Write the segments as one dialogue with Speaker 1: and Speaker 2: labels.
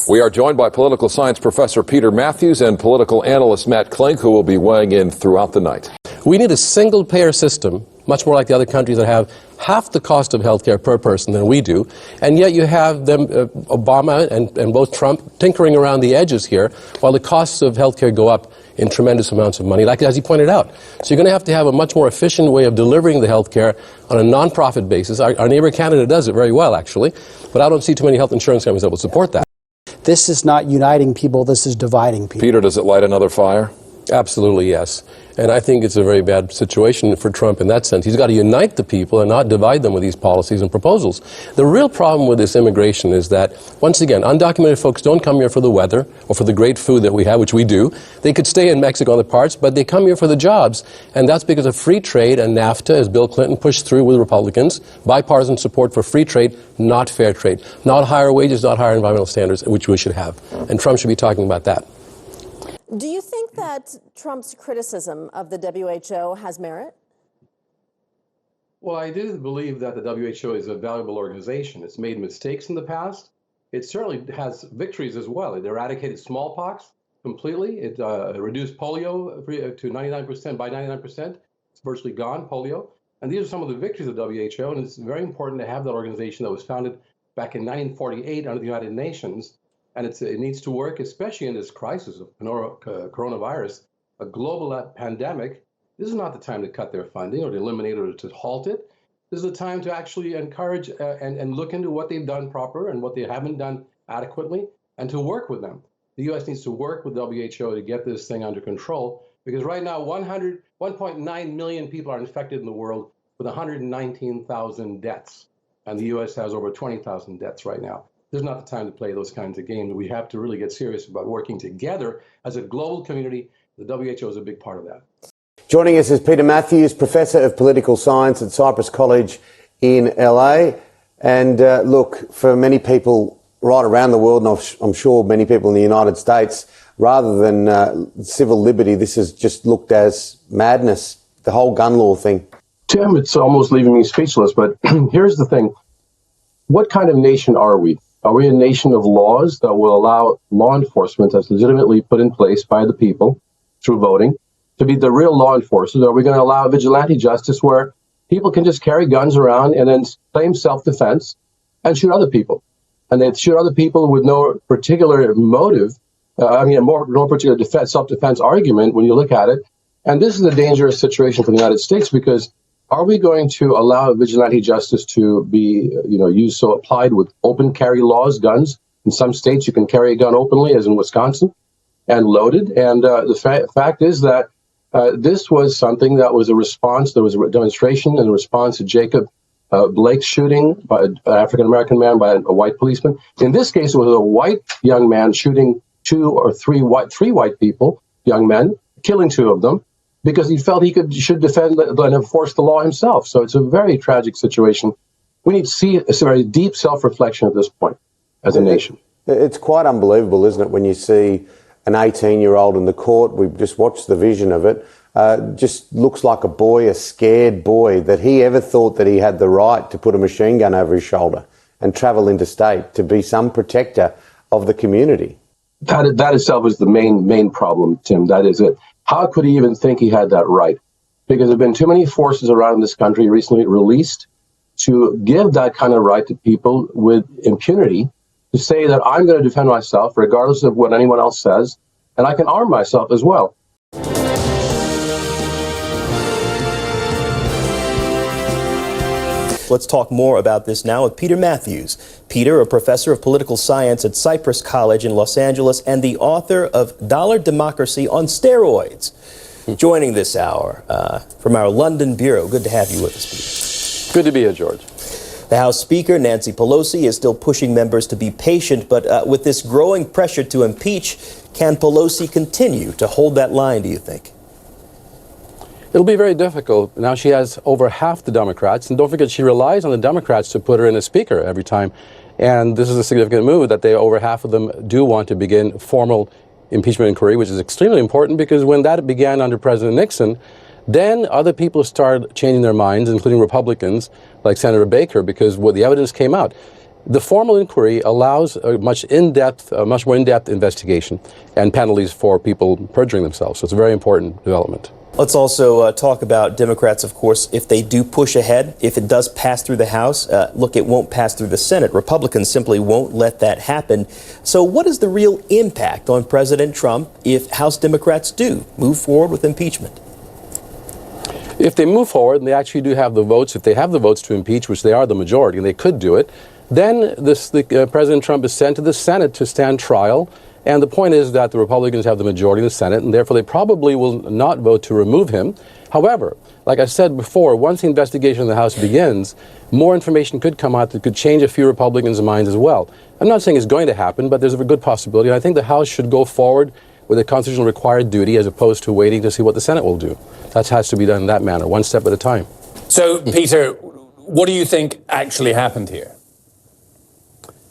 Speaker 1: We are joined by political science professor Peter Matthews and political analyst Matt Klink, who will be weighing in throughout the night.
Speaker 2: We need a single-payer system, much more like the other countries that have half the cost of health care per person than we do, and yet you have them, Obama and both Trump, tinkering around the edges here, while the costs of health care go up in tremendous amounts of money, like as he pointed out. So you're going to have a much more efficient way of delivering the health care on a non-profit basis. Our neighbor Canada does it very well, actually, but I don't see too many health insurance companies that will support that.
Speaker 3: This is not uniting people, this is dividing people.
Speaker 1: Peter, does it light another fire?
Speaker 2: Absolutely, yes. And I think it's a very bad situation for Trump in that sense. He's got to unite the people and not divide them with these policies and proposals. The real problem with this immigration is that, once again, undocumented folks don't come here for the weather or for the great food that we have, which we do. They could stay in Mexico and other parts, but they come here for the jobs. And that's because of free trade and NAFTA, as Bill Clinton pushed through with Republicans, bipartisan support for free trade, not fair trade, not higher wages, not higher environmental standards, which we should have. And Trump should be talking about that.
Speaker 4: Do you think that Trump's criticism of the WHO has merit?
Speaker 5: Well, I do believe that the WHO is a valuable organization. It's made mistakes in the past. It certainly has victories as well. It eradicated smallpox completely. It reduced polio to 99%. By 99%, it's virtually gone, polio. And these are some of the victories of the WHO. And it's very important to have that organization that was founded back in 1948 under the United Nations. And it needs to work, especially in this crisis of coronavirus, a global pandemic. This is not the time to cut their funding or to eliminate it or to halt it. This is the time to actually encourage and look into what they've done proper and what they haven't done adequately, and to work with them. The U.S. needs to work with WHO to get this thing under control, because right now 1.9 million people are infected in the world with 119,000 deaths. And the U.S. has over 20,000 deaths right now. This is not the time to play those kinds of games. We have to really get serious about working together as a global community. The WHO is a big part of that.
Speaker 6: Joining us is Peter Matthews, Professor of Political Science at Cypress College in LA. And look, for many people right around the world, and I'm sure many people in the United States, rather than civil liberty, this is just looked as madness, the whole gun law thing.
Speaker 5: Tim, it's almost leaving me speechless, but here's the thing. What kind of nation are we? Are we a nation of laws that will allow law enforcement that's legitimately put in place by the people through voting to be the real law enforcers? Are we going to allow vigilante justice where people can just carry guns around and then claim self-defense and shoot other people? And they shoot other people with no particular motive, no particular self-defense argument when you look at it. And this is a dangerous situation for the United States, because are we going to allow vigilante justice to be, used so applied with open carry laws, guns? In some states, you can carry a gun openly, as in Wisconsin, and loaded. And the fact is that this was something that was a response. There was a demonstration in response to Jacob Blake's shooting by an African-American man by a white policeman. In this case, it was a white young man shooting three white people, young men, killing two of them, because he felt he should defend and enforce the law himself. So it's a very tragic situation. We need to see a very deep self-reflection at this point as a nation.
Speaker 6: It's quite unbelievable, isn't it, when you see an 18-year-old in the court. We've just watched the vision of it. Just looks like a boy, a scared boy, that he ever thought that he had the right to put a machine gun over his shoulder and travel interstate to be some protector of the community.
Speaker 5: That itself is the main problem, Tim. That is it. How could he even think he had that right? Because there have been too many forces around this country recently released to give that kind of right to people with impunity, to say that I'm going to defend myself regardless of what anyone else says, and I can arm myself as well.
Speaker 7: Let's talk more about this now with Peter Matthews. Peter, a professor of political science at Cypress College in Los Angeles and the author of Dollar Democracy on Steroids, joining this hour from our London bureau. Good to have you with us, Peter.
Speaker 2: Good to be here, George.
Speaker 7: The House Speaker, Nancy Pelosi, is still pushing members to be patient, but with this growing pressure to impeach, can Pelosi continue to hold that line, do you think?
Speaker 2: It'll be very difficult. Now she has over half the Democrats, and don't forget she relies on the Democrats to put her in as Speaker every time. And this is a significant move that over half of them do want to begin formal impeachment inquiry, which is extremely important, because when that began under President Nixon, then other people started changing their minds, including Republicans like Senator Baker, because the evidence came out. The formal inquiry allows a much more in-depth investigation and penalties for people perjuring themselves. So it's a very important development.
Speaker 7: Let's also talk about Democrats, of course, if they do push ahead, if it does pass through the House. Look, it won't pass through the Senate. Republicans simply won't let that happen. So what is the real impact on President Trump if House Democrats do move forward with impeachment?
Speaker 2: If they move forward and they actually do have the votes, if they have the votes to impeach, which they are the majority, and they could do it, then President Trump is sent to the Senate to stand trial. And the point is that the Republicans have the majority in the Senate, and therefore they probably will not vote to remove him. However, like I said before, once the investigation in the House begins, more information could come out that could change a few Republicans' minds as well. I'm not saying it's going to happen, but there's a good possibility. I think the House should go forward with a constitutional required duty as opposed to waiting to see what the Senate will do. That has to be done in that manner, one step at a time.
Speaker 8: So, Peter, what do you think actually happened here?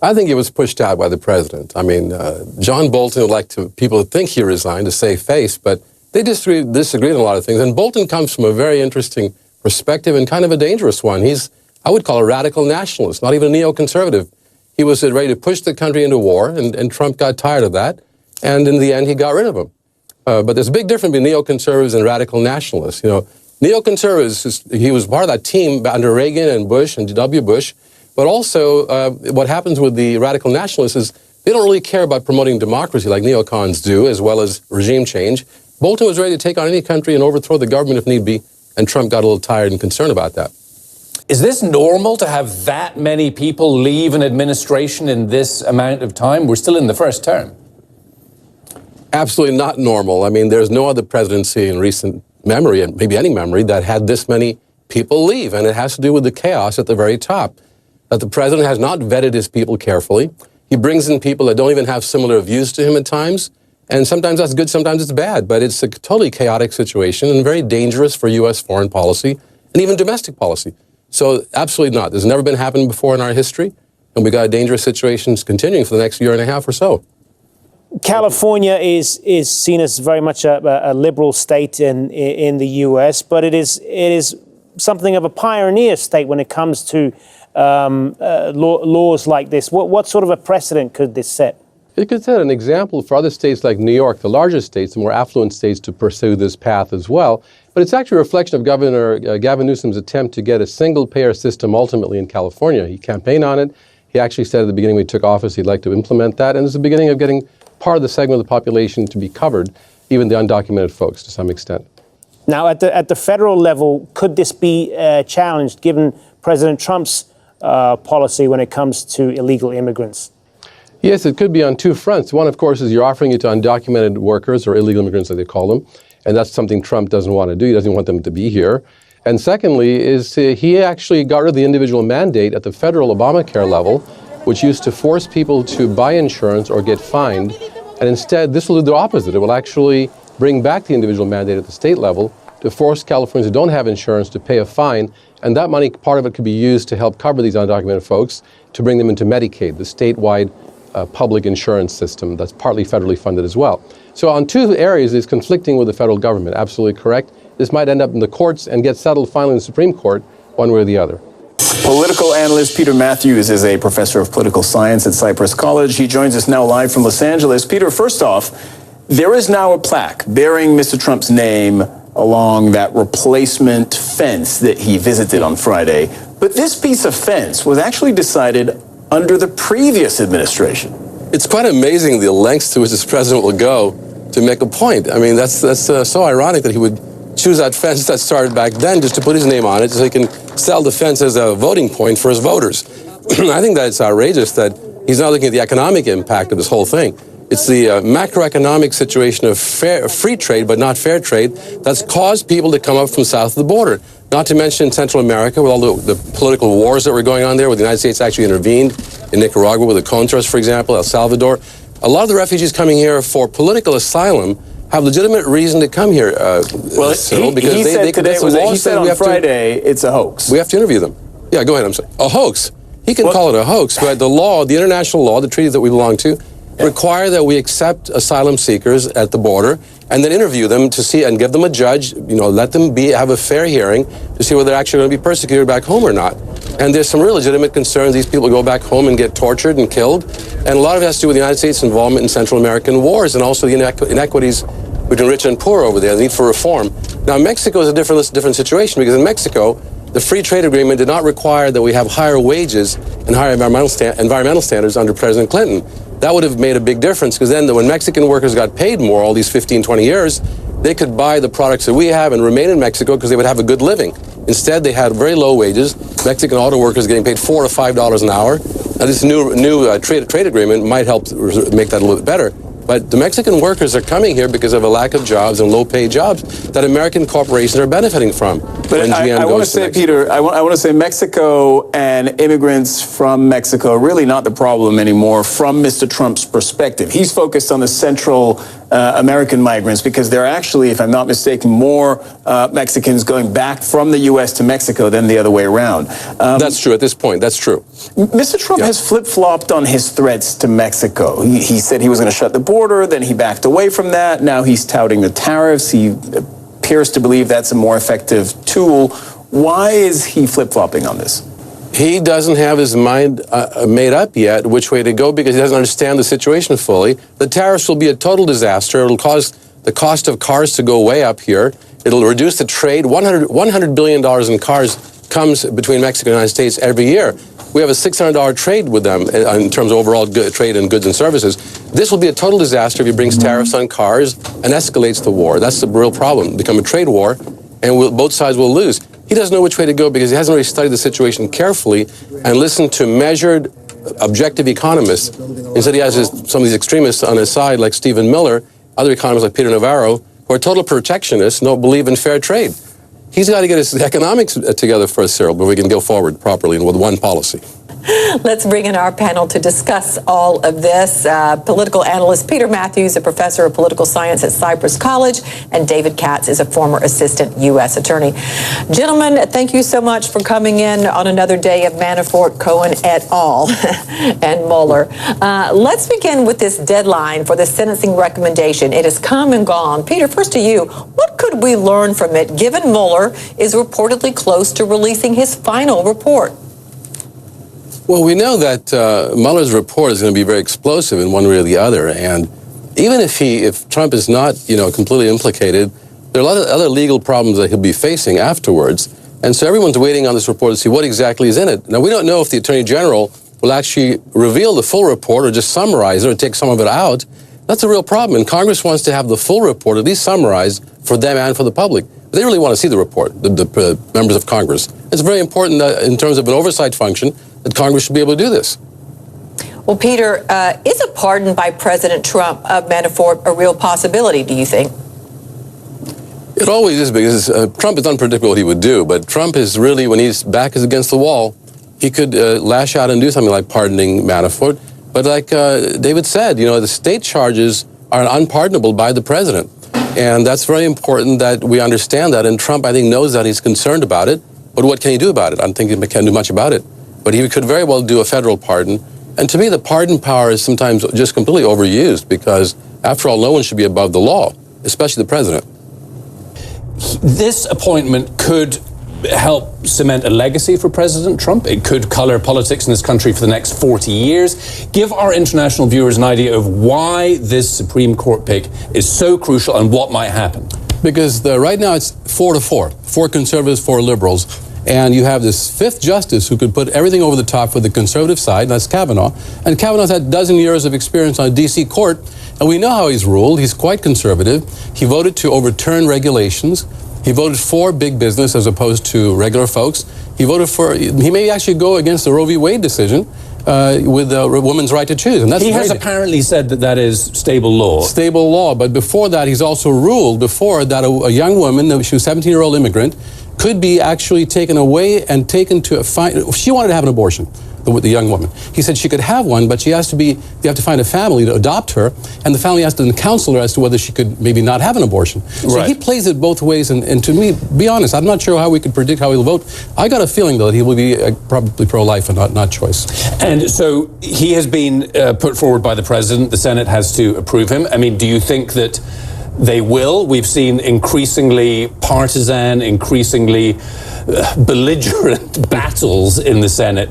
Speaker 2: I think it was pushed out by the president. I mean, John Bolton would like people to think he resigned to save face, but they disagreed on a lot of things. And Bolton comes from a very interesting perspective and kind of a dangerous one. He's, I would call a radical nationalist, not even a neoconservative. He was ready to push the country into war, and Trump got tired of that. And in the end, he got rid of him. But there's a big difference between neoconservatives and radical nationalists. You know, neoconservatives, he was part of that team under Reagan and Bush and W. Bush. But also, what happens with the radical nationalists is they don't really care about promoting democracy like neocons do, as well as regime change. Bolton was ready to take on any country and overthrow the government if need be, and Trump got a little tired and concerned about that.
Speaker 8: Is this normal to have that many people leave an administration in this amount of time? We're still in the first term.
Speaker 2: Absolutely not normal. I mean, there's no other presidency in recent memory, and maybe any memory, that had this many people leave, and it has to do with the chaos at the very top. That the president has not vetted his people carefully. He brings in people that don't even have similar views to him at times. And sometimes that's good, sometimes it's bad. But it's a totally chaotic situation and very dangerous for U.S. foreign policy and even domestic policy. So absolutely not. There's never been happened before in our history. And we got a dangerous situation continuing for the next year and a half or so.
Speaker 9: California is seen as very much a liberal state in the U.S., but it is something of a pioneer state when it comes to laws like this. What sort of a precedent could this set?
Speaker 2: It could set an example for other states like New York, the larger states, the more affluent states, to pursue this path as well. But it's actually a reflection of Governor Gavin Newsom's attempt to get a single-payer system ultimately in California. He campaigned on it. He actually said at the beginning when he took office he'd like to implement that. And it's the beginning of getting part of the segment of the population to be covered, even the undocumented folks to some extent.
Speaker 9: Now, at the federal level, could this be challenged given President Trump's policy when it comes to illegal immigrants?
Speaker 2: Yes, it could be on two fronts. One, of course, is you're offering it to undocumented workers or illegal immigrants, as they call them, and that's something Trump doesn't want to do. He doesn't want them to be here. And secondly, is he actually got rid of the individual mandate at the federal Obamacare level, which used to force people to buy insurance or get fined. And instead, this will do the opposite. It will actually bring back the individual mandate at the state level to force Californians who don't have insurance to pay a fine. And that money, part of it could be used to help cover these undocumented folks, to bring them into Medicaid, the statewide public insurance system that's partly federally funded as well. So on two areas, it's conflicting with the federal government. Absolutely correct. This might end up in the courts and get settled finally in the Supreme Court, one way or the other.
Speaker 10: Political analyst Peter Matthews is a professor of political science at Cypress College. He joins us now live from Los Angeles. Peter, first off, there is now a plaque bearing Mr. Trump's name along that replacement fence that he visited on Friday. But this piece of fence was actually decided under the previous administration.
Speaker 2: It's quite amazing the lengths to which this president will go to make a point. I mean, that's so ironic that he would choose that fence that started back then just to put his name on it so he can sell the fence as a voting point for his voters. I think that it's outrageous that he's not looking at the economic impact of this whole thing. It's the macroeconomic situation of free trade, but not fair trade, that's caused people to come up from south of the border. Not to mention Central America, with all the political wars that were going on there, where the United States actually intervened in Nicaragua with the Contras, for example, El Salvador. A lot of the refugees coming here for political asylum have legitimate reason to come here,
Speaker 10: Well,
Speaker 2: Cyril,
Speaker 10: he said on Friday it's a hoax.
Speaker 2: We have to interview them. Yeah, go ahead, I'm sorry. A hoax. He can call it a hoax, but the law, the international law, the treaties that we belong to, require that we accept asylum seekers at the border and then interview them to see and give them a judge, let them have a fair hearing to see whether they're actually going to be persecuted back home or not. And there's some real legitimate concerns. These people go back home and get tortured and killed. And a lot of it has to do with the United States' involvement in Central American wars and also the inequities between rich and poor over there, the need for reform. Now, Mexico is a different situation because in Mexico, the free trade agreement did not require that we have higher wages and higher environmental standards under President Clinton. That would have made a big difference because then when Mexican workers got paid more all these 15, 20 years, they could buy the products that we have and remain in Mexico because they would have a good living. Instead, they had very low wages. Mexican auto workers getting paid $4 to $5 an hour. Now, this new trade agreement might help make that a little bit better. But the Mexican workers are coming here because of a lack of jobs and low-paid jobs that American corporations are benefiting from.
Speaker 10: But I want to say, Peter, I want to say Mexico and immigrants from Mexico are really not the problem anymore from Mr. Trump's perspective. He's focused on the Central American migrants because there are actually, if I'm not mistaken, more Mexicans going back from the U.S. to Mexico than the other way around.
Speaker 2: That's true at this point. That's true.
Speaker 10: Mr. Trump has flip-flopped on his threats to Mexico. He said he was going to shut the border, then he backed away from that. Now he's touting the tariffs. He appears to believe that's a more effective tool. Why is he flip-flopping on this?
Speaker 2: He doesn't have his mind made up yet which way to go because he doesn't understand the situation fully. The tariffs will be a total disaster. It'll cause the cost of cars to go way up here. It'll reduce the trade. $100 billion in cars comes between Mexico and the United States every year. We have a $600 trade with them in terms of overall trade in goods and services. This will be a total disaster if he brings tariffs on cars and escalates the war. That's the real problem. Become a trade war, and both sides will lose. He doesn't know which way to go because he hasn't really studied the situation carefully and listened to measured, objective economists. Instead, he has some of these extremists on his side, like Stephen Miller, other economists like Peter Navarro, who are total protectionists, don't believe in fair trade. He's got to get his economics together first, Cyril, but we can go forward properly and with one policy.
Speaker 11: Let's bring in our panel to discuss all of this. Political analyst Peter Matthews, a professor of political science at Cypress College, and David Katz is a former assistant U.S. attorney. Gentlemen, thank you so much for coming in on another day of Manafort, Cohen et al. And Mueller. Let's begin with this deadline for the sentencing recommendation. It has come and gone. Peter, first to you. What could we learn from it, given Mueller is reportedly close to releasing his final report?
Speaker 2: Well, we know that Mueller's report is going to be very explosive in one way or the other, and even if Trump is not, completely implicated, there are a lot of other legal problems that he'll be facing afterwards, and so everyone's waiting on this report to see what exactly is in it. Now, we don't know if the Attorney General will actually reveal the full report or just summarize it or take some of it out. That's a real problem, and Congress wants to have the full report, at least summarized, for them and for the public. But they really want to see the report, the members of Congress. It's very important in terms of an oversight function that Congress should be able to do this.
Speaker 11: Well, Peter, is a pardon by President Trump of Manafort a real possibility, do you think?
Speaker 2: It always is because Trump is unpredictable what he would do, but Trump is really, when his back is against the wall, he could lash out and do something like pardoning Manafort. But like David said, the state charges are unpardonable by the president. And that's very important that we understand that. And Trump, I think, knows that. He's concerned about it. But what can he do about it? I don't think he can do much about it. But he could very well do a federal pardon. And to me, the pardon power is sometimes just completely overused because, after all, no one should be above the law, especially the president.
Speaker 8: This appointment could help cement a legacy for President Trump. It could color politics in this country for the next 40 years. Give our international viewers an idea of why this Supreme Court pick is so crucial and what might happen.
Speaker 2: Because right now it's 4-4, 4 conservatives, 4 liberals. And you have this 5th justice who could put everything over the top for the conservative side, and that's Kavanaugh. And Kavanaugh's had a dozen years of experience on a D.C. court, and we know how he's ruled. He's quite conservative. He voted to overturn regulations. He voted for big business as opposed to regular folks. He may actually go against the Roe v. Wade decision with a woman's right to choose. And that's
Speaker 8: he has apparently said that is stable law.
Speaker 2: Stable law. But before that, he's also ruled that a young woman, she was a 17-year-old immigrant, could be actually taken away and taken to she wanted to have an abortion, the young woman. He said she could have one, but you have to find a family to adopt her, and the family has to counsel her as to whether she could maybe not have an abortion. So he plays it both ways, and to me, be honest, I'm not sure how we could predict how he'll vote. I got a feeling, though, that he will be probably pro-life and not choice.
Speaker 8: And so he has been put forward by the president. The Senate has to approve him. I mean, do you think that they will. We've seen increasingly partisan, increasingly belligerent battles in the Senate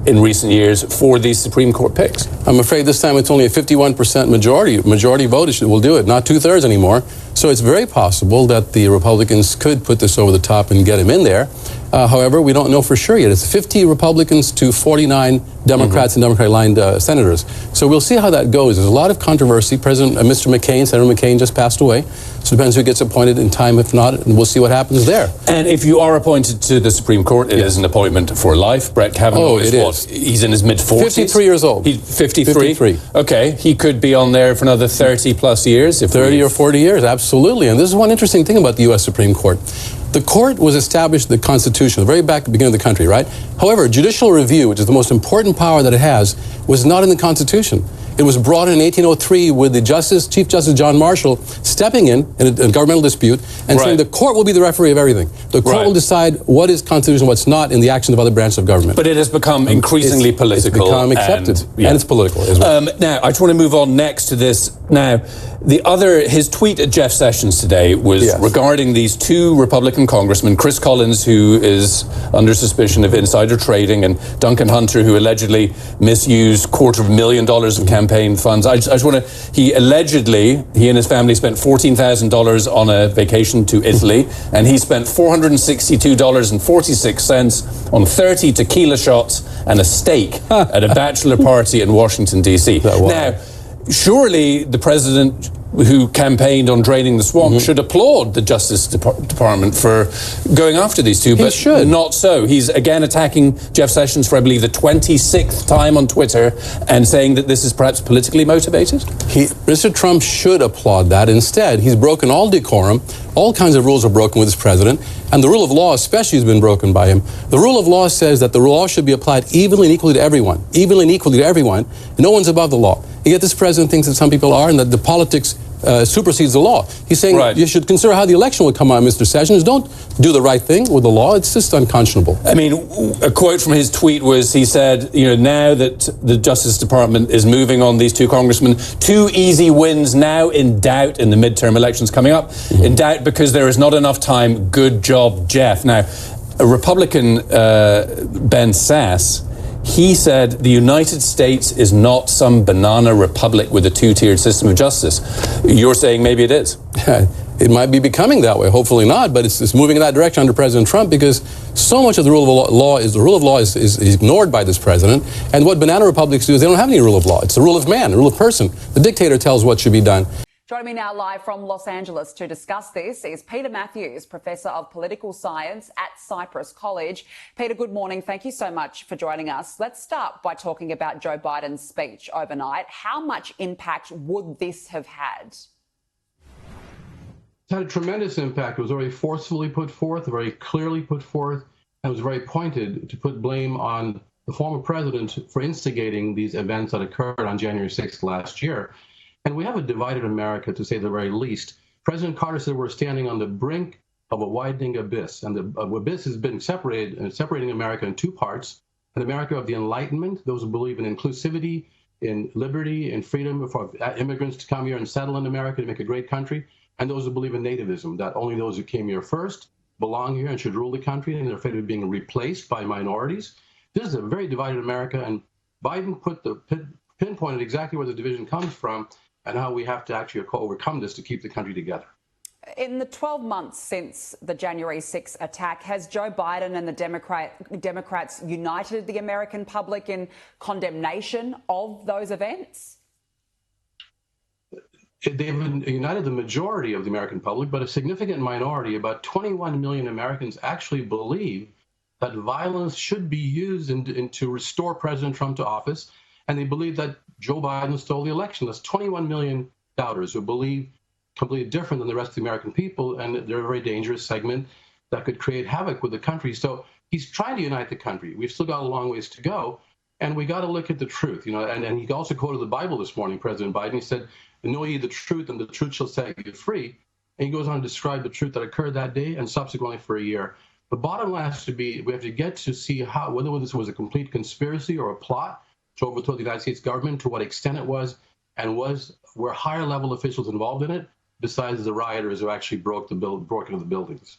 Speaker 8: in recent years for these Supreme Court picks.
Speaker 2: I'm afraid this time it's only a 51% majority vote will do it, not 2/3 anymore. So it's very possible that the Republicans could put this over the top and get him in there. However, we don't know for sure yet. It's 50 Republicans to 49 Democrats and Democrat-aligned senators. So we'll see how that goes. There's a lot of controversy. Mr. McCain, Senator McCain, just passed away. So it depends who gets appointed in time. If not, and we'll see what happens there.
Speaker 8: And if you are appointed to the Supreme Court, it is an appointment for life. Brett Kavanaugh is what? He's in his mid-40s?
Speaker 2: 53 years old.
Speaker 8: He's 53?
Speaker 2: 53.
Speaker 8: Okay, he could be on there for another 30 plus years. If
Speaker 2: 30 or 40 years, absolutely. And this is one interesting thing about the U.S. Supreme Court. The court was established in the Constitution, the very back at the beginning of the country, right? However, judicial review, which is the most important power that it has, was not in the Constitution. It was brought in 1803 with the Chief Justice John Marshall stepping in a governmental dispute and saying the court will be the referee of everything. The court will decide what is constitutional, what's not in the actions of other branches of government.
Speaker 8: But it has become increasingly political.
Speaker 2: It's become accepted, and it's political as well.
Speaker 8: Now, I just want to move on next to this. Now, his tweet at Jeff Sessions today was regarding these two Republican congressmen, Chris Collins, who is under suspicion of insider trading, and Duncan Hunter, who allegedly misused $250,000 of campaign funds. I just want to, he and his family spent $14,000 on a vacation to Italy, and he spent $462.46 on 30 tequila shots and a steak at a bachelor party in Washington, D.C. Now, surely the president who campaigned on draining the swamp should applaud the Justice Department for going after these two, but not so. He's again attacking Jeff Sessions for, I believe, the 26th time on Twitter and saying that this is perhaps politically motivated.
Speaker 2: Mr. Trump should applaud that. Instead, he's broken all decorum. All kinds of rules are broken with this president, and the rule of law especially has been broken by him. The rule of law says that the law should be applied evenly and equally to everyone. Evenly and equally to everyone. No one's above the law. And yet this president thinks that some people are, and that the politics supersedes the law. He's saying you should consider how the election will come out, Mr. Sessions. Don't do the right thing with the law. It's just unconscionable.
Speaker 8: I mean, a quote from his tweet was, he said, now that the Justice Department is moving on these two congressmen, 2 easy wins now in doubt in the midterm elections coming up. In doubt because there is not enough time. Good job, Jeff. Now, a Republican, Ben Sasse, he said the United States is not some banana republic with a 2-tiered system of justice. You're saying maybe it is.
Speaker 2: It might be becoming that way. Hopefully not, but it's moving in that direction under President Trump, because so much of the rule of law is ignored by this president. And what banana republics do is they don't have any rule of law. It's the rule of man, the rule of person. The dictator tells what should be done.
Speaker 12: Joining me now live from Los Angeles to discuss this is Peter Matthews, Professor of Political Science at Cypress College. Peter, good morning. Thank you so much for joining us. Let's start by talking about Joe Biden's speech overnight. How much impact would this have had?
Speaker 5: It had a tremendous impact. It was very forcefully put forth, very clearly put forth, and it was very pointed to put blame on the former president for instigating these events that occurred on January 6th last year. And we have a divided America, to say the very least. President Carter said we're standing on the brink of a widening abyss, and the abyss has been separating America in 2 parts: an America of the Enlightenment, those who believe in inclusivity, in liberty, in freedom for immigrants to come here and settle in America to make a great country, and those who believe in nativism, that only those who came here first belong here and should rule the country, and they're afraid of being replaced by minorities. This is a very divided America, and Biden pinpointed exactly where the division comes from and how we have to actually overcome this to keep the country together.
Speaker 12: In the 12 months since the January 6th attack, has Joe Biden and the Democrats united the American public in condemnation of those events?
Speaker 5: They've united the majority of the American public, but a significant minority, about 21 million Americans, actually believe that violence should be used to restore President Trump to office, and they believe that Joe Biden stole the election. That's 21 million doubters who believe completely different than the rest of the American people, and they're a very dangerous segment that could create havoc with the country. So he's trying to unite the country. We've still got a long ways to go, and we got to look at the truth. And he also quoted the Bible this morning, President Biden. He said, "Know ye the truth, and the truth shall set you free." And he goes on to describe the truth that occurred that day and subsequently for a year. The bottom line has to be, we have to get to see whether this was a complete conspiracy or a plot to overthrow the United States government, to what extent it was, and were higher level officials involved in it. besides the rioters who actually broke into the buildings.